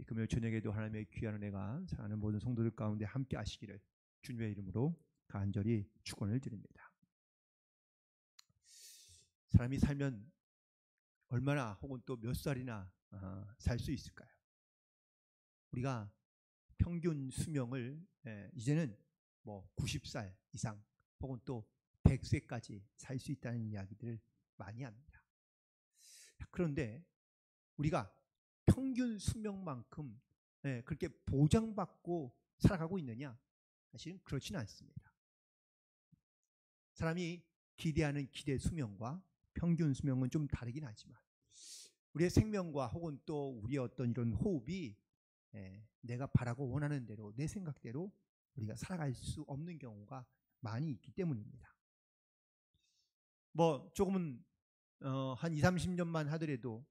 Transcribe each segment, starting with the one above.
이 금요일 저녁에도 하나님의 귀한 은혜가 사랑하는 모든 성도들 가운데 함께 하시기를 주님의 이름으로 간절히 축원을 드립니다. 사람이 살면 얼마나 혹은 또 몇 살이나 살 수 있을까요? 우리가 평균 수명을 이제는 뭐 90살 이상 혹은 또 100세까지 살 수 있다는 이야기들을 많이 합니다. 그런데 우리가 평균 수명만큼 그렇게 보장받고 살아가고 있느냐? 사실은 그렇지는 않습니다. 사람이 기대하는 기대 수명과 평균 수명은 좀 다르긴 하지만 우리의 생명과 혹은 또 우리의 어떤 이런 호흡이 내가 바라고 원하는 대로 내 생각대로 우리가 살아갈 수 없는 경우가 많이 있기 때문입니다. 뭐 조금은 한 20, 30년만 하더라도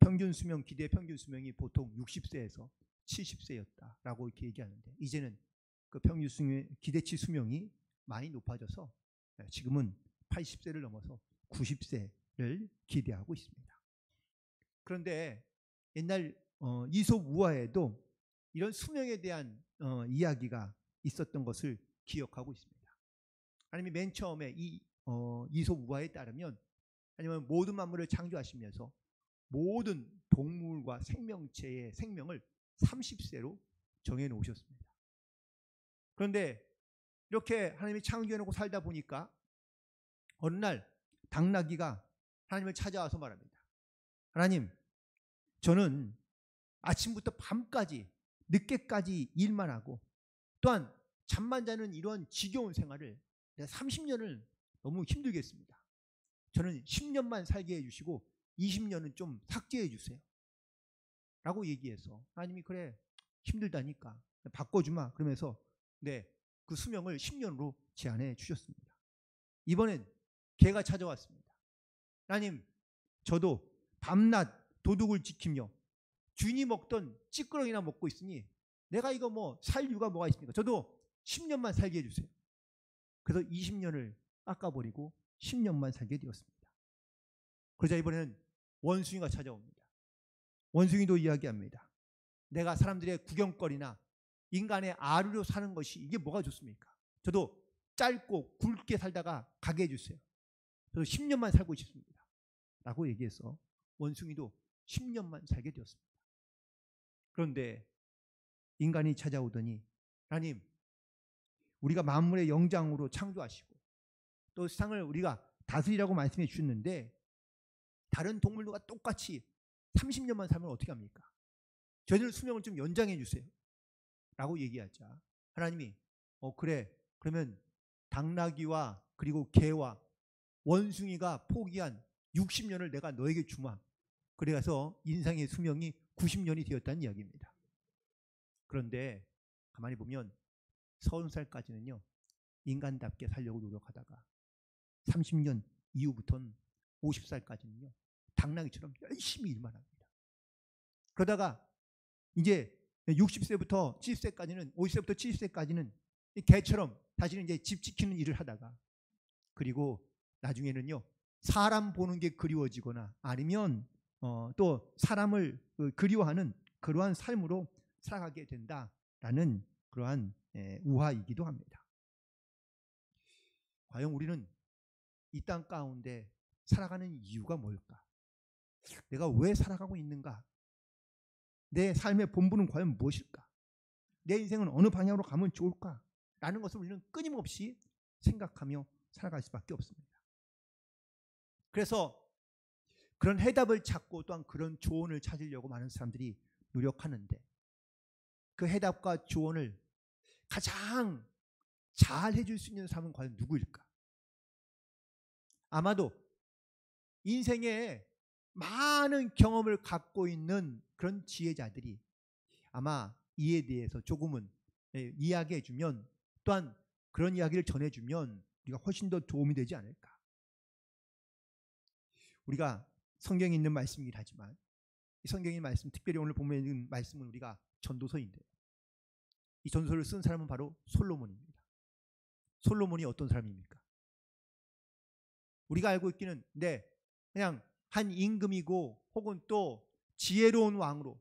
평균 수명, 기대 평균 수명이 보통 60세에서 70세였다라고 이렇게 얘기하는데 이제는 그 평균 수명, 기대치 수명이 많이 높아져서 지금은 80세를 넘어서 90세를 기대하고 있습니다. 그런데 옛날 이솝 우화에도 이런 수명에 대한 이야기가 있었던 것을 기억하고 있습니다. 하나님이 맨 처음에 이 이솝 우화에 따르면 하나님은 모든 만물을 창조하시면서 모든 동물과 생명체의 생명을 30세로 정해놓으셨습니다. 그런데 이렇게 하나님이 창조해놓고 살다 보니까 어느 날 당나귀가 하나님을 찾아와서 말합니다. 하나님, 저는 아침부터 밤까지 늦게까지 일만 하고 또한 잠만 자는 이런 지겨운 생활을 내가 30년을 너무 힘들게 했습니다. 저는 10년만 살게 해주시고 20년은 좀 삭제해 주세요 라고 얘기해서 하나님이 그래 힘들다니까 바꿔주마 그러면서 그 수명을 10년으로 제한해 주셨습니다. 이번엔 개가 찾아왔습니다. 하나님, 저도 밤낮 도둑을 지키며 주인이 먹던 찌끄러기나 먹고 있으니 내가 이거 뭐 살 이유가 뭐가 있습니까? 저도 10년만 살게 해주세요. 그래서 20년을 깎아버리고 10년만 살게 되었습니다. 그러자 이번에는 원숭이가 찾아옵니다. 원숭이도 이야기합니다. 내가 사람들의 구경거리나 인간의 아류로 사는 것이 이게 뭐가 좋습니까? 저도 짧고 굵게 살다가 가게 해주세요. 저도 10년만 살고 싶습니다. 라고 얘기해서 원숭이도 10년만 살게 되었습니다. 그런데 인간이 찾아오더니 하나님, 우리가 만물의 영장으로 창조하시고 또 세상을 우리가 다스리라고 말씀해 주셨는데 다른 동물들과 똑같이 30년만 살면 어떻게 합니까? 저희들 수명을 좀 연장해 주세요 라고 얘기하자 하나님이 그래 그러면 당나귀와 그리고 개와 원숭이가 포기한 60년을 내가 너에게 주마. 그래서 인생의 수명이 90년이 되었다는 이야기입니다. 그런데 가만히 보면 30살까지는요 인간답게 살려고 노력하다가 30년 이후부터는 50살까지는요 당나귀처럼 열심히 일만 합니다. 그러다가 이제 60세부터 70세까지는 50세부터 70세까지는 개처럼 다시는 이제 집 지키는 일을 하다가 그리고 나중에는요 사람 보는 게 그리워지거나 아니면 또 사람을 그리워하는 그러한 삶으로 살아가게 된다라는 그러한 우화이기도 합니다. 과연 우리는 이 땅 가운데 살아가는 이유가 뭘까? 내가 왜 살아가고 있는가? 내 삶의 본분은 과연 무엇일까? 내 인생은 어느 방향으로 가면 좋을까? 라는 것을 우리는 끊임없이 생각하며 살아갈 수밖에 없습니다. 그래서 그런 해답을 찾고 또한 그런 조언을 찾으려고 많은 사람들이 노력하는데 그 해답과 조언을 가장 잘 해줄 수 있는 사람은 과연 누구일까? 아마도 인생에 많은 경험을 갖고 있는 그런 지혜자들이 아마 이에 대해서 조금은 이야기해 주면 또한 그런 이야기를 전해주면 우리가 훨씬 더 도움이 되지 않을까. 우리가 성경에 있는 말씀이긴 하지만 이 성경의 말씀, 특별히 오늘 본문에 있는 말씀은 우리가 전도서인데 이 전도서를 쓴 사람은 바로 솔로몬입니다. 솔로몬이 어떤 사람입니까? 우리가 알고 있기는 그냥 한 임금이고 혹은 또 지혜로운 왕으로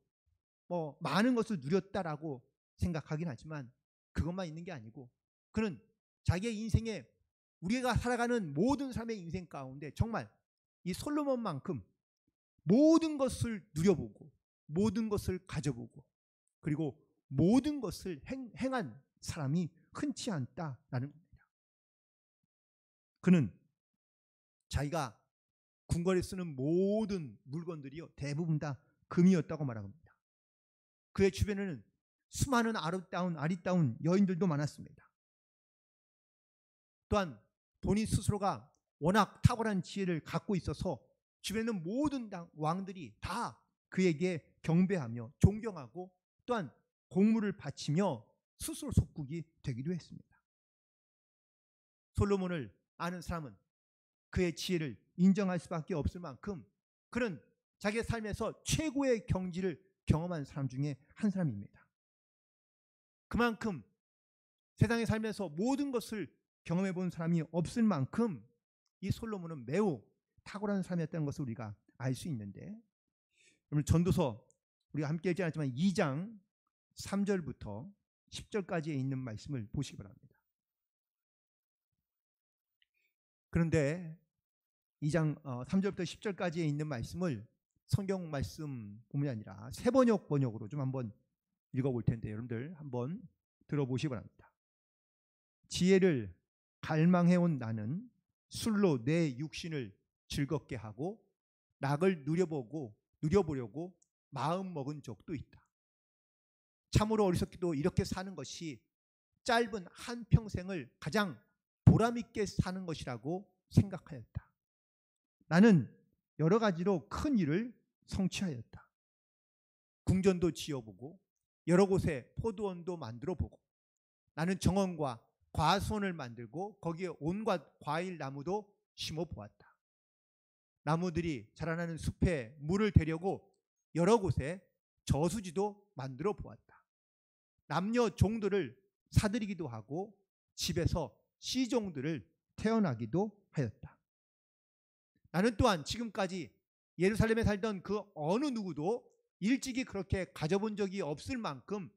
많은 것을 누렸다라고 생각하긴 하지만 그것만 있는 게 아니고 그는 자기의 인생에 우리가 살아가는 모든 삶의 인생 가운데 정말 이 솔로몬만큼 모든 것을 누려보고 모든 것을 가져보고 그리고 모든 것을 행한 사람이 흔치 않다라는 겁니다. 그는 자기가 궁궐에 쓰는 모든 물건들이요 대부분 다 금이었다고 말합니다. 그의 주변에는 수많은 아리따운 여인들도 많았습니다. 또한 본인 스스로가 워낙 탁월한 지혜를 갖고 있어서 주변에 있는 모든 왕들이 다 그에게 경배하며 존경하고 또한 공물을 바치며 스스로 속국이 되기도 했습니다. 솔로몬을 아는 사람은 그의 지혜를 인정할 수밖에 없을 만큼 그는 자기의 삶에서 최고의 경지를 경험한 사람 중에 한 사람입니다. 그만큼 세상의 삶에서 모든 것을 경험해 본 사람이 없을 만큼 이 솔로몬은 매우 탁월한 사람이었다는 것을 우리가 알 수 있는데 오늘 전도서 우리가 함께 읽지 않았지만 2장 3절부터 10절까지에 있는 말씀을 보시기 바랍니다. 그런데 2장 3절부터 10절까지에 있는 말씀을 성경 말씀 본문이 아니라 세번역으로 좀 한번 읽어볼 텐데 여러분들 한번 들어보시기 바랍니다. 지혜를 갈망해온 나는 술로 내 육신을 즐겁게 하고 낙을 누려보려고 마음 먹은 적도 있다. 참으로 어리석기도 이렇게 사는 것이 짧은 한 평생을 가장 보람있게 사는 것이라고 생각하였다. 나는 여러 가지로 큰 일을 성취하였다. 궁전도 지어보고 여러 곳에 포도원도 만들어보고 나는 정원과 과수원을 만들고 거기에 온갖 과일 나무도 심어보았다. 나무들이 자라나는 숲에 물을 대려고 여러 곳에 저수지도 만들어 보았다. 남녀 종들을 사들이기도 하고 집에서 시종들을 태어나기도 하였다. 나는 또한 지금까지 예루살렘에 살던 그 어느 누구도 일찍이 그렇게 가져본 적이 없을 만큼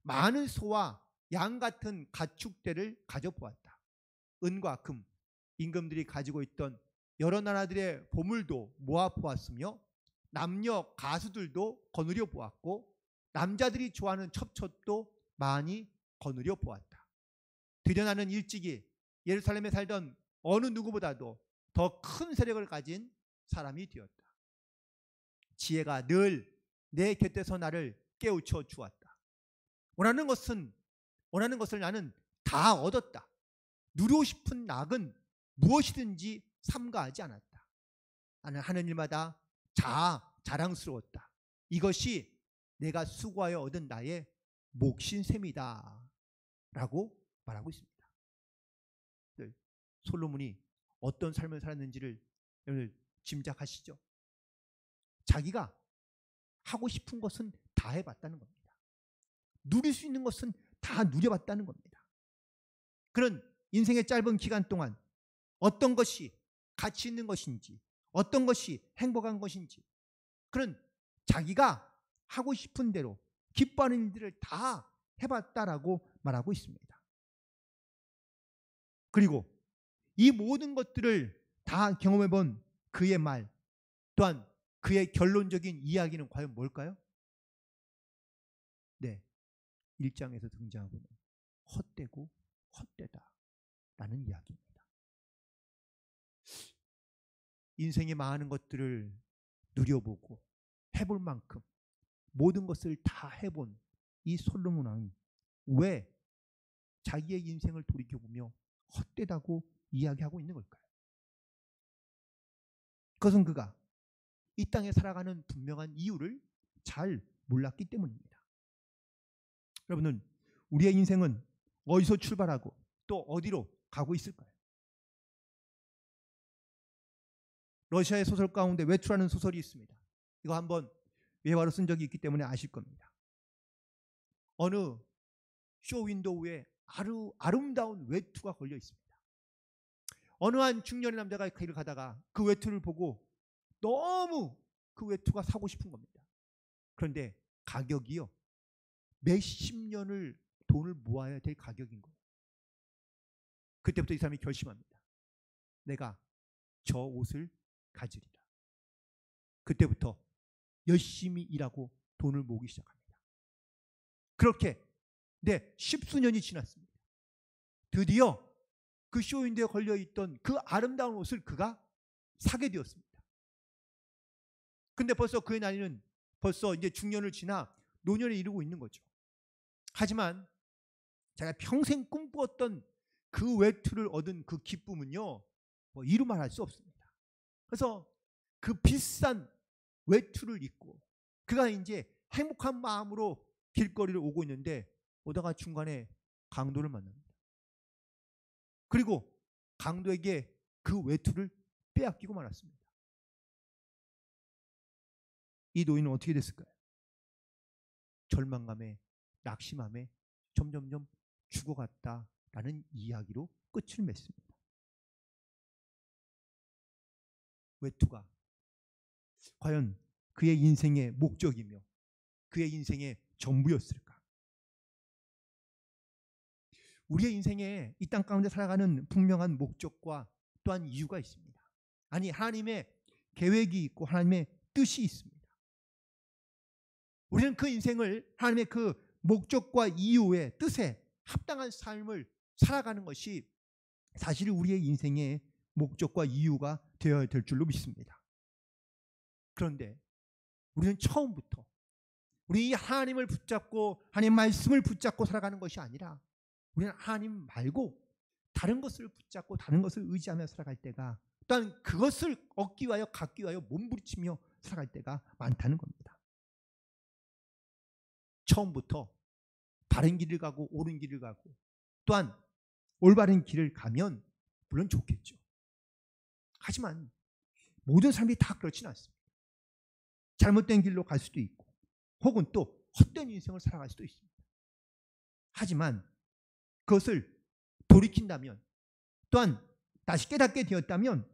많은 소와 양 같은 가축대를 가져보았다. 은과 금, 임금들이 가지고 있던 여러 나라들의 보물도 모아보았으며 남녀 가수들도 거느려 보았고 남자들이 좋아하는 첩첩도 많이 거느려 보았다. 드디어 나는 일찍이 예루살렘에 살던 어느 누구보다도 더 큰 세력을 가진 사람이 되었다. 지혜가 늘 내 곁에서 나를 깨우쳐 주었다. 원하는 것을 나는 다 얻었다. 누리고 싶은 낙은 무엇이든지 삼가하지 않았다. 나는 하는 일마다 자랑스러웠다. 이것이 내가 수고하여 얻은 나의 몫인 셈이다 라고 말하고 있습니다. 솔로몬이 어떤 삶을 살았는지를 여러분 짐작하시죠? 자기가 하고 싶은 것은 다 해봤다는 겁니다. 누릴 수 있는 것은 다 누려봤다는 겁니다. 그는 인생의 짧은 기간 동안 어떤 것이 가치 있는 것인지 어떤 것이 행복한 것인지 그는 자기가 하고 싶은 대로 기뻐하는 일들을 다 해봤다라고 말하고 있습니다. 그리고 이 모든 것들을 다 경험해본 그의 말 또한 그의 결론적인 이야기는 과연 뭘까요? 네, 1장에서 등장하고는 헛되고 헛되다 라는 이야기입니다. 인생의 많은 것들을 누려보고 해볼 만큼 모든 것을 다 해본 이 솔로몬 왕이 왜 자기의 인생을 돌이켜보며 헛되다고 이야기하고 있는 걸까요? 그것은 그가 이 땅에 살아가는 분명한 이유를 잘 몰랐기 때문입니다. 여러분은 우리의 인생은 어디서 출발하고 또 어디로 가고 있을까요? 러시아의 소설 가운데 외투라는 소설이 있습니다. 이거 한번 외화로 쓴 적이 있기 때문에 아실 겁니다. 어느 쇼 윈도우에 아름다운 외투가 걸려 있습니다. 어느 한 중년의 남자가 길을 가다가 그 외투를 보고 너무 그 외투가 사고 싶은 겁니다. 그런데 가격이요, 몇십 년을 돈을 모아야 될 가격인 거예요. 그때부터 이 사람이 결심합니다. 내가 저 옷을 가지리라. 그때부터 열심히 일하고 돈을 모으기 시작합니다. 그렇게 십수년이 지났습니다. 드디어 그 쇼윈도에 걸려있던 그 아름다운 옷을 그가 사게 되었습니다. 근데 벌써 그의 나이는 벌써 이제 중년을 지나 노년에 이르고 있는 거죠. 하지만 제가 평생 꿈꾸었던 그 외투를 얻은 그 기쁨은요, 뭐 이루 말할 수 없습니다. 그래서 그 비싼 외투를 입고 그가 이제 행복한 마음으로 길거리를 오고 있는데, 오다가 중간에 강도를 만납니다. 그리고 강도에게 그 외투를 빼앗기고 말았습니다. 이 노인은 어떻게 됐을까요? 절망감에, 낙심함에 점점점 죽어갔다라는 이야기로 끝을 맺습니다. 외투가 과연 그의 인생의 목적이며 그의 인생의 전부였을까? 우리의 인생에 이 땅 가운데 살아가는 분명한 목적과 또한 이유가 있습니다. 아니, 하나님의 계획이 있고 하나님의 뜻이 있습니다. 우리는 그 인생을 하나님의 그 목적과 이유의 뜻에 합당한 삶을 살아가는 것이 사실 우리의 인생의 목적과 이유가 되어야 될 줄로 믿습니다. 그런데 우리는 처음부터 우리 하나님을 붙잡고 하나님 말씀을 붙잡고 살아가는 것이 아니라, 우리는 하나님 말고 다른 것을 붙잡고 다른 것을 의지하며 살아갈 때가, 또한 그것을 얻기 위하여 갖기 위하여 몸부림치며 살아갈 때가 많다는 겁니다. 처음부터 바른 길을 가고 옳은 길을 가고 또한 올바른 길을 가면 물론 좋겠죠. 하지만 모든 사람이 다 그렇지는 않습니다. 잘못된 길로 갈 수도 있고 혹은 또 헛된 인생을 살아갈 수도 있습니다. 하지만 그것을 돌이킨다면, 또한 다시 깨닫게 되었다면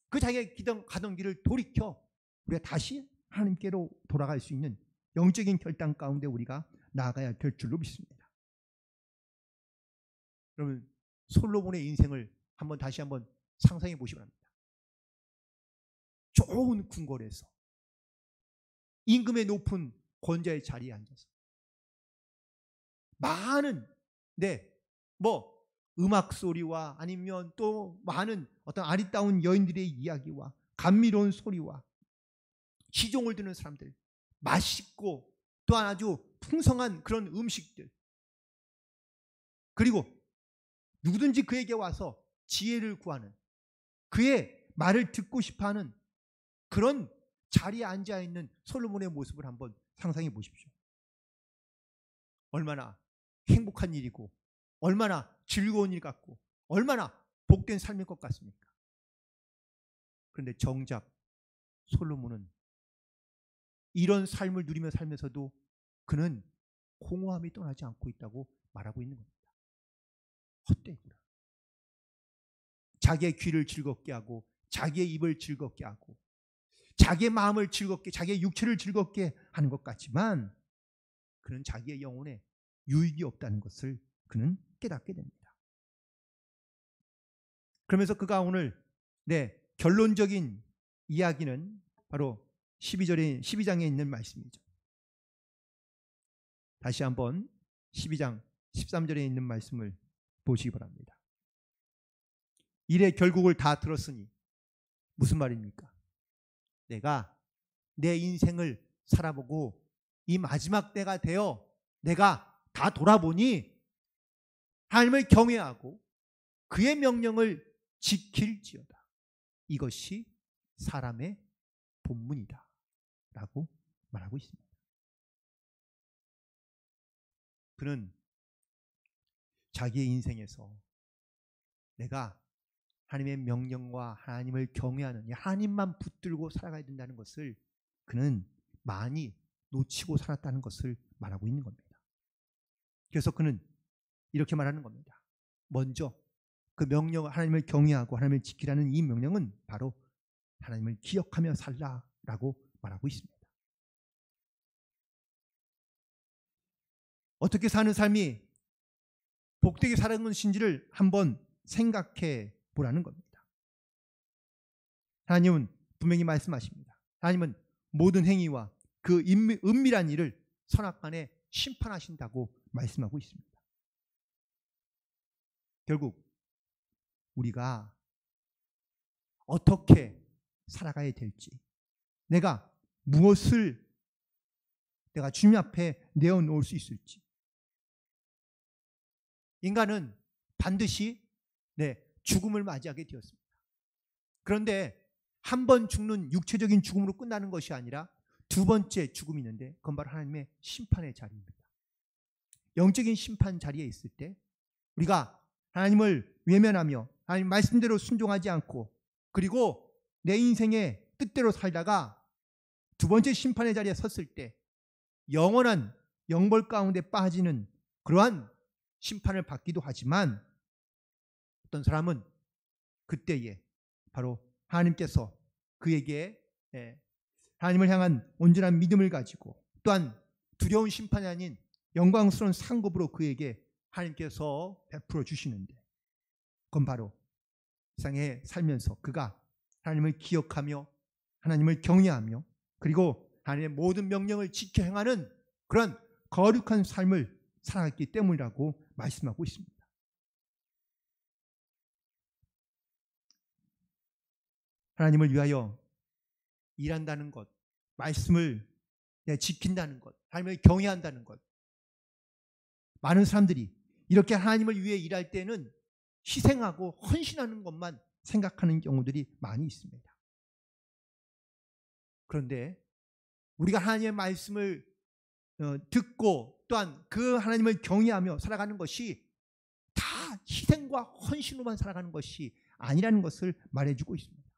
그 자기가 가던 길을 돌이켜 우리가 다시 하나님께로 돌아갈 수 있는 영적인 결단 가운데 우리가 나아가야 될 줄로 믿습니다. 여러분, 솔로몬의 인생을 다시 한번 상상해 보시기 바랍니다. 좋은 궁궐에서 임금의 높은 권자의 자리에 앉아서 많은 음악 소리와 아니면 또 많은 어떤 아리따운 여인들의 이야기와 감미로운 소리와 시종을 드는 사람들, 맛있고 또한 아주 풍성한 그런 음식들, 그리고 누구든지 그에게 와서 지혜를 구하는, 그의 말을 듣고 싶어하는 그런 자리에 앉아있는 솔로몬의 모습을 한번 상상해 보십시오. 얼마나 행복한 일이고 얼마나 즐거운 일 같고 얼마나 복된 삶일 것 같습니까? 그런데 정작 솔로몬은 이런 삶을 누리며 살면서도 그는 공허함이 떠나지 않고 있다고 말하고 있는 겁니다. 헛되구나. 자기의 귀를 즐겁게 하고 자기의 입을 즐겁게 하고 자기의 마음을 즐겁게, 자기의 육체를 즐겁게 하는 것 같지만 그는 자기의 영혼에 유익이 없다는 것을 그는 깨닫게 됩니다. 그러면서 그가 오늘 결론적인 이야기는 바로 12장에 있는 말씀이죠. 다시 한번 12장 13절에 있는 말씀을 보시기 바랍니다. 일의 결국을 다 들었으니, 무슨 말입니까? 내가 내 인생을 살아보고 이 마지막 때가 되어 내가 다 돌아보니 하나님을 경외하고 그의 명령을 지킬지어다. 이것이 사람의 본문이다 라고 말하고 있습니다. 그는 자기의 인생에서 내가 하나님의 명령과 하나님을 경외하는, 하나님만 붙들고 살아가야 된다는 것을 그는 많이 놓치고 살았다는 것을 말하고 있는 겁니다. 그래서 그는 이렇게 말하는 겁니다. 먼저 그 명령, 하나님을 경외하고 하나님을 지키라는 이 명령은 바로 하나님을 기억하며 살라라고 말하고 있습니다. 어떻게 사는 삶이 복되게 살아가는 것인지를 한번 생각해 보라는 겁니다. 하나님은 분명히 말씀하십니다. 하나님은 모든 행위와 그 은밀한 일을 선악간에 심판하신다고 말씀하고 있습니다. 결국 우리가 어떻게 살아가야 될지, 내가 무엇을 내가 주님 앞에 내어놓을 수 있을지, 인간은 반드시 죽음을 맞이하게 되었습니다. 그런데 한 번 죽는 육체적인 죽음으로 끝나는 것이 아니라 두 번째 죽음이 있는데 그건 바로 하나님의 심판의 자리입니다. 영적인 심판 자리에 있을 때 우리가 하나님을 외면하며 하나님 말씀대로 순종하지 않고 그리고 내 인생의 뜻대로 살다가 두 번째 심판의 자리에 섰을 때 영원한 영벌 가운데 빠지는 그러한 심판을 받기도 하지만, 어떤 사람은 그때에 바로 하나님께서 그에게 하나님을 향한 온전한 믿음을 가지고 또한 두려운 심판이 아닌 영광스러운 상급으로 그에게 하나님께서 베풀어 주시는데, 그건 바로 세상에 살면서 그가 하나님을 기억하며 하나님을 경외하며 그리고 하나님의 모든 명령을 지켜 행하는 그런 거룩한 삶을 살아갔기 때문이라고 말씀하고 있습니다. 하나님을 위하여 일한다는 것, 말씀을 지킨다는 것, 하나님을 경외한다는 것, 많은 사람들이 이렇게 하나님을 위해 일할 때는 희생하고 헌신하는 것만 생각하는 경우들이 많이 있습니다. 그런데 우리가 하나님의 말씀을 듣고 또한 그 하나님을 경외하며 살아가는 것이 다 희생과 헌신으로만 살아가는 것이 아니라는 것을 말해주고 있습니다.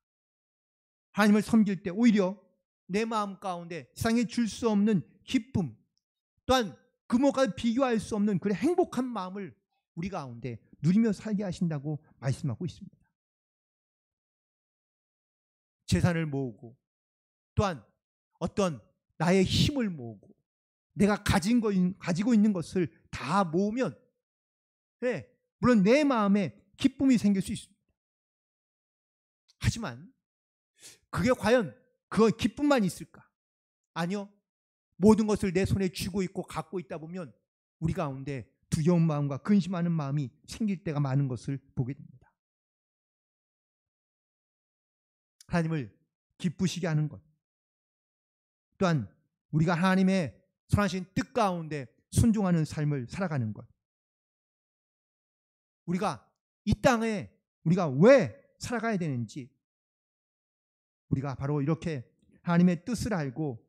하나님을 섬길 때 오히려 내 마음 가운데 세상에 줄 수 없는 기쁨, 또한 그 무엇과 비교할 수 없는 그런 행복한 마음을 우리 가운데 누리며 살게 하신다고 말씀하고 있습니다. 재산을 모으고 또한 어떤 나의 힘을 모으고 내가 가지고 있는 것을 다 모으면 물론 내 마음에 기쁨이 생길 수 있습니다. 하지만 그게 과연 그 기쁨만 있을까? 아니요. 모든 것을 내 손에 쥐고 있고 갖고 있다 보면 우리 가운데 두려운 마음과 근심하는 마음이 생길 때가 많은 것을 보게 됩니다. 하나님을 기쁘시게 하는 것, 또한 우리가 하나님의 선하신 뜻 가운데 순종하는 삶을 살아가는 것, 우리가 이 땅에 우리가 왜 살아가야 되는지, 우리가 바로 이렇게 하나님의 뜻을 알고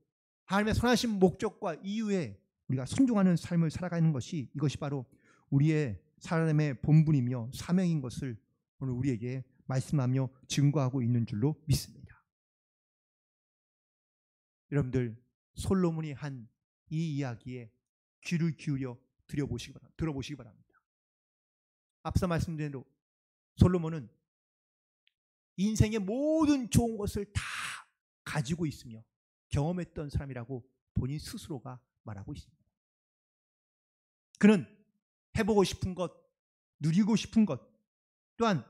하나님의 선하신 목적과 이유에 우리가 순종하는 삶을 살아가는 것이, 이것이 바로 우리의 사람의 본분이며 사명인 것을 오늘 우리에게 말씀하며 증거하고 있는 줄로 믿습니다. 여러분들, 솔로몬이 한 이 이야기에 귀를 기울여 들어보시기 바랍니다. 앞서 말씀드린 대로 솔로몬은 인생의 모든 좋은 것을 다 가지고 있으며 경험했던 사람이라고 본인 스스로가 말하고 있습니다. 그는 해보고 싶은 것, 누리고 싶은 것, 또한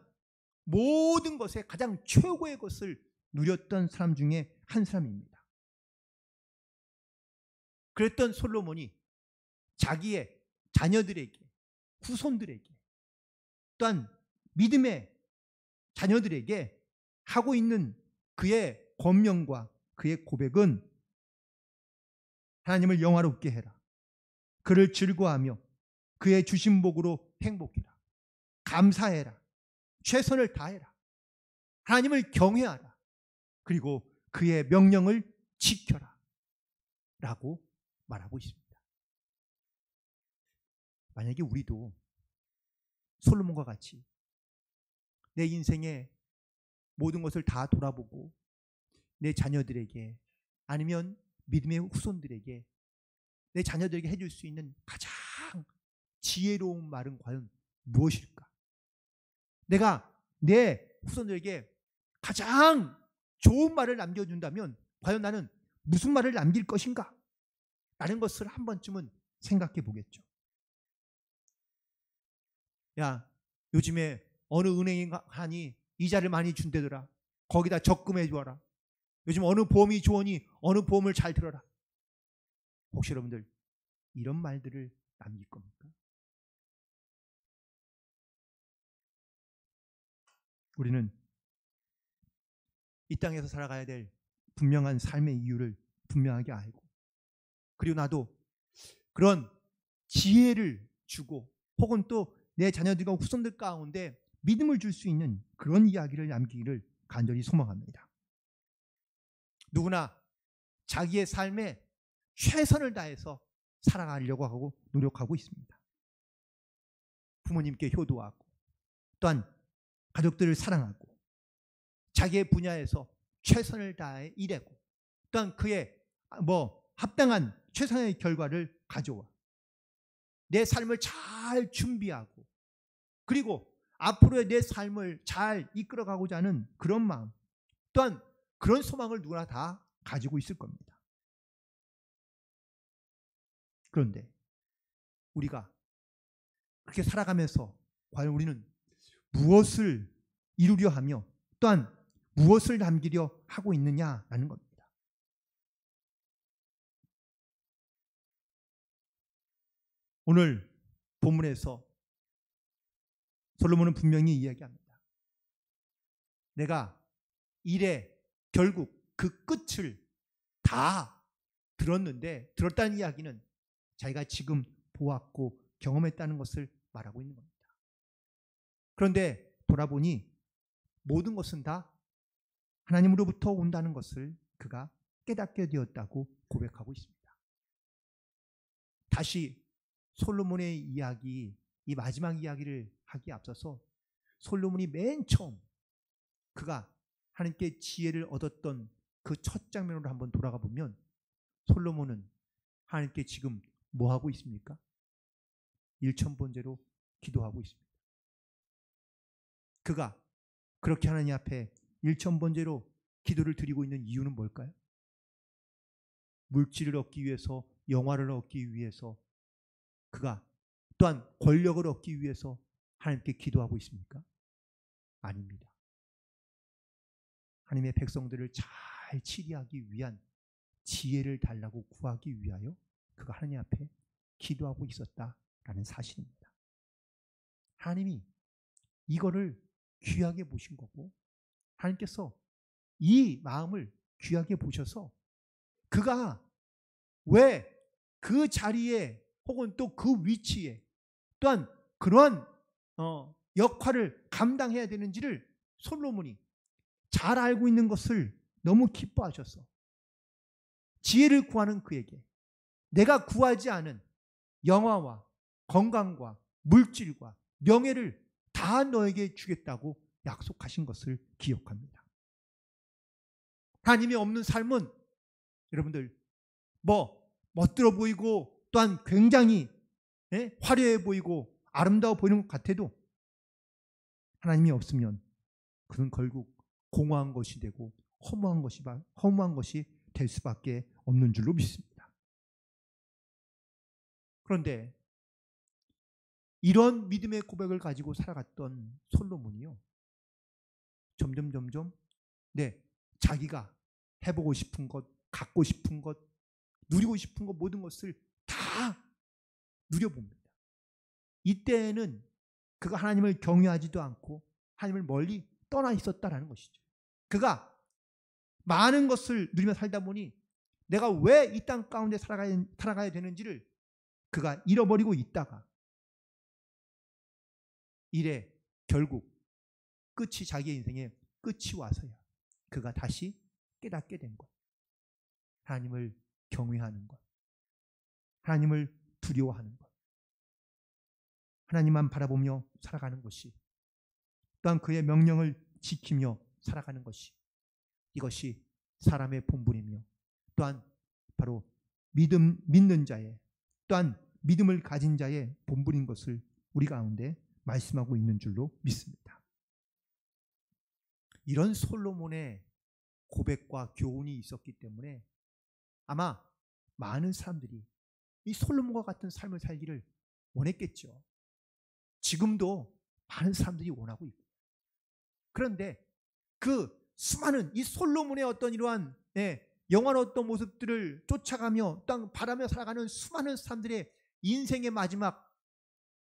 모든 것에 가장 최고의 것을 누렸던 사람 중에 한 사람입니다. 그랬던 솔로몬이 자기의 자녀들에게, 후손들에게, 또한 믿음의 자녀들에게 하고 있는 그의 권면과 그의 고백은 하나님을 영화롭게 해라. 그를 즐거워하며 그의 주신 복으로 행복해라. 감사해라. 최선을 다해라. 하나님을 경외하라. 그리고 그의 명령을 지켜라. 라고 말하고 있습니다. 만약에 우리도 솔로몬과 같이 내 인생의 모든 것을 다 돌아보고 내 자녀들에게 아니면 믿음의 후손들에게, 내 자녀들에게 해줄 수 있는 가장 지혜로운 말은 과연 무엇일까? 내가 내 후손들에게 가장 좋은 말을 남겨준다면 과연 나는 무슨 말을 남길 것인가? 라는 것을 한 번쯤은 생각해 보겠죠. 야, 요즘에 어느 은행이 하니 이자를 많이 준대더라. 거기다 적금해 주어라. 요즘 어느 보험이 좋으니 어느 보험을 잘 들어라. 혹시 여러분들 이런 말들을 남길 겁니까? 우리는 이 땅에서 살아가야 될 분명한 삶의 이유를 분명하게 알고, 그리고 나도 그런 지혜를 주고 혹은 또 내 자녀들과 후손들 가운데 믿음을 줄 수 있는 그런 이야기를 남기기를 간절히 소망합니다. 누구나 자기의 삶에 최선을 다해서 살아가려고 하고 노력하고 있습니다. 부모님께 효도하고, 또한 가족들을 사랑하고, 자기의 분야에서 최선을 다해 일하고, 또한 그의 합당한 최선의 결과를 가져와 내 삶을 잘 준비하고, 그리고 앞으로의 내 삶을 잘 이끌어가고자 하는 그런 마음, 또한 그런 소망을 누구나 다 가지고 있을 겁니다. 그런데 우리가 그렇게 살아가면서 과연 우리는 무엇을 이루려 하며 또한 무엇을 남기려 하고 있느냐라는 겁니다. 오늘 본문에서 솔로몬은 분명히 이야기합니다. 내가 일의 결국 그 끝을 다 들었다는 이야기는 자기가 지금 보았고 경험했다는 것을 말하고 있는 겁니다. 그런데 돌아보니 모든 것은 다 하나님으로부터 온다는 것을 그가 깨닫게 되었다고 고백하고 있습니다. 다시 솔로몬의 이야기, 이 마지막 이야기를 하기에 앞서서 솔로몬이 맨 처음 그가 하나님께 지혜를 얻었던 그 첫 장면으로 한번 돌아가 보면 솔로몬은 하나님께 지금 뭐 하고 있습니까? 일천번제로 기도하고 있습니다. 그가 그렇게 하나님 앞에 일천번제로 기도를 드리고 있는 이유는 뭘까요? 물질을 얻기 위해서, 영화를 얻기 위해서, 그가 또한 권력을 얻기 위해서 하나님께 기도하고 있습니까? 아닙니다. 하나님의 백성들을 잘 치리하기 위한 지혜를 달라고 구하기 위하여 그가 하나님 앞에 기도하고 있었다라는 사실입니다. 하나님이 이거를 귀하게 보신 거고, 하나님께서 이 마음을 귀하게 보셔서 그가 왜 그 자리에 혹은 또 그 위치에 또한 그러한 역할을 감당해야 되는지를 솔로몬이 잘 알고 있는 것을 너무 기뻐하셔서 지혜를 구하는 그에게 내가 구하지 않은 영화와 건강과 물질과 명예를 다 너에게 주겠다고 약속하신 것을 기억합니다. 하나님이 없는 삶은 여러분들 멋들어 보이고 또한 굉장히 화려해 보이고 아름다워 보이는 것 같아도 하나님이 없으면 그는 결국 공허한 것이 되고 허무한 것이 될 수밖에 없는 줄로 믿습니다. 그런데 이런 믿음의 고백을 가지고 살아갔던 솔로몬이요, 점점 자기가 해보고 싶은 것, 갖고 싶은 것, 누리고 싶은 것, 모든 것을 다 누려봅니다. 이때에는 그가 하나님을 경외하지도 않고 하나님을 멀리 떠나 있었다라는 것이죠. 그가 많은 것을 누리며 살다 보니 내가 왜 이 땅 가운데 살아가야 되는지를 그가 잃어버리고 있다가 이래 결국 자기의 인생의 끝이 와서야 그가 다시 깨닫게 된 것. 하나님을 경외하는 것, 하나님을 두려워하는 것, 하나님만 바라보며 살아가는 것이, 또한 그의 명령을 지키며 살아가는 것이, 이것이 사람의 본분이며 또한 바로 믿는 자의, 또한 믿음을 가진 자의 본분인 것을 우리 가운데 말씀하고 있는 줄로 믿습니다. 이런 솔로몬의 고백과 교훈이 있었기 때문에 아마 많은 사람들이 이 솔로몬과 같은 삶을 살기를 원했겠죠. 지금도 많은 사람들이 원하고 있고, 그런데 그 수많은 이 솔로몬의 어떤 이러한 영화로웠던 모습들을 쫓아가며 땅 바라며 살아가는 수많은 사람들의 인생의 마지막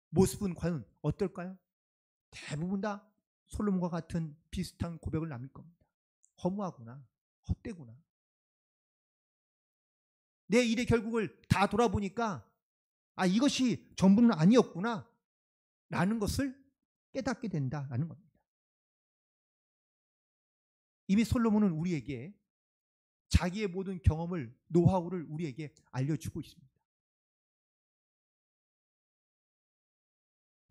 모습은 과연 어떨까요? 대부분 다 솔로몬과 같은 비슷한 고백을 남길 겁니다. 허무하구나, 헛되구나. 내 일의 결국을 다 돌아보니까 이것이 전부는 아니었구나 라는 것을 깨닫게 된다라는 겁니다. 이미 솔로몬은 우리에게 자기의 모든 경험을, 노하우를 우리에게 알려주고 있습니다.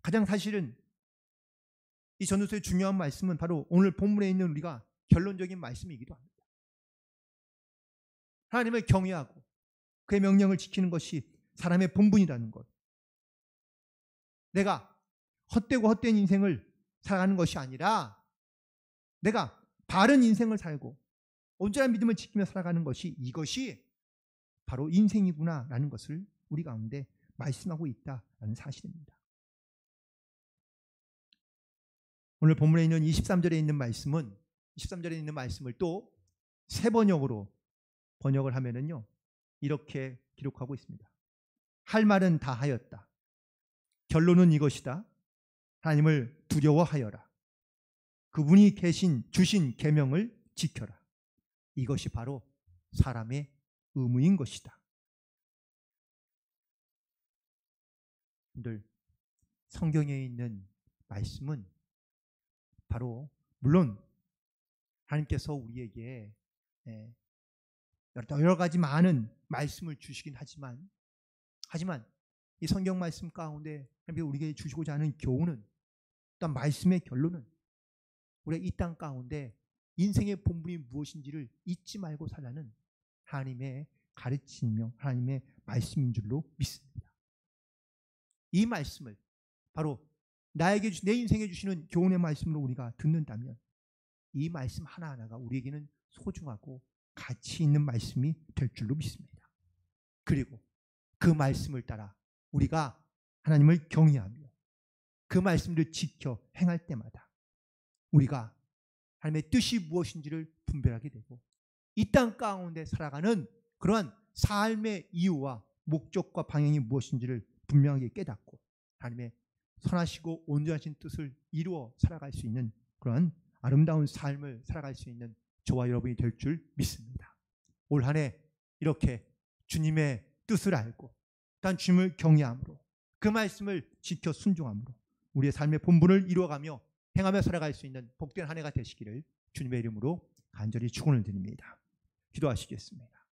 가장 사실은 이 전도서의 중요한 말씀은 바로 오늘 본문에 있는 우리가 결론적인 말씀이기도 합니다. 하나님을 경외하고 그의 명령을 지키는 것이 사람의 본분이라는 것. 내가 헛되고 헛된 인생을 살아가는 것이 아니라 내가 바른 인생을 살고 온전한 믿음을 지키며 살아가는 것이, 이것이 바로 인생이구나라는 것을 우리 가운데 말씀하고 있다라는 사실입니다. 오늘 본문에 있는 23절에 있는 말씀은, 23절에 있는 말씀을 또 세 번역으로 번역을 하면은요, 이렇게 기록하고 있습니다. 할 말은 다 하였다. 결론은 이것이다. 하나님을 두려워하여라. 그분이 주신 계명을 지켜라. 이것이 바로 사람의 의무인 것이다. 여러분들, 성경에 있는 말씀은 바로, 물론 하나님께서 우리에게 여러 가지 많은 말씀을 주시긴 하지만 이 성경 말씀 가운데 하나님께서 우리에게 주시고자 하는 교훈은, 또한 말씀의 결론은, 우리가 이 땅 가운데 인생의 본분이 무엇인지를 잊지 말고 살라는 하나님의 가르침이며 하나님의 말씀인 줄로 믿습니다. 이 말씀을 바로 내 인생에 주시는 교훈의 말씀으로 우리가 듣는다면 이 말씀 하나하나가 우리에게는 소중하고 가치 있는 말씀이 될 줄로 믿습니다. 그리고 그 말씀을 따라 우리가 하나님을 경외하며 그 말씀을 지켜 행할 때마다 우리가 하나님의 뜻이 무엇인지를 분별하게 되고 이 땅 가운데 살아가는 그러한 삶의 이유와 목적과 방향이 무엇인지를 분명하게 깨닫고 하나님의 선하시고 온전하신 뜻을 이루어 살아갈 수 있는 그러한 아름다운 삶을 살아갈 수 있는 저와 여러분이 될 줄 믿습니다. 올 한 해 이렇게 주님의 뜻을 알고 단 주님을 경외함으로 그 말씀을 지켜 순종함으로 우리의 삶의 본분을 이루어가며 행하며 살아갈 수 있는 복된 한 해가 되시기를 주님의 이름으로 간절히 축원을 드립니다. 기도하시겠습니다.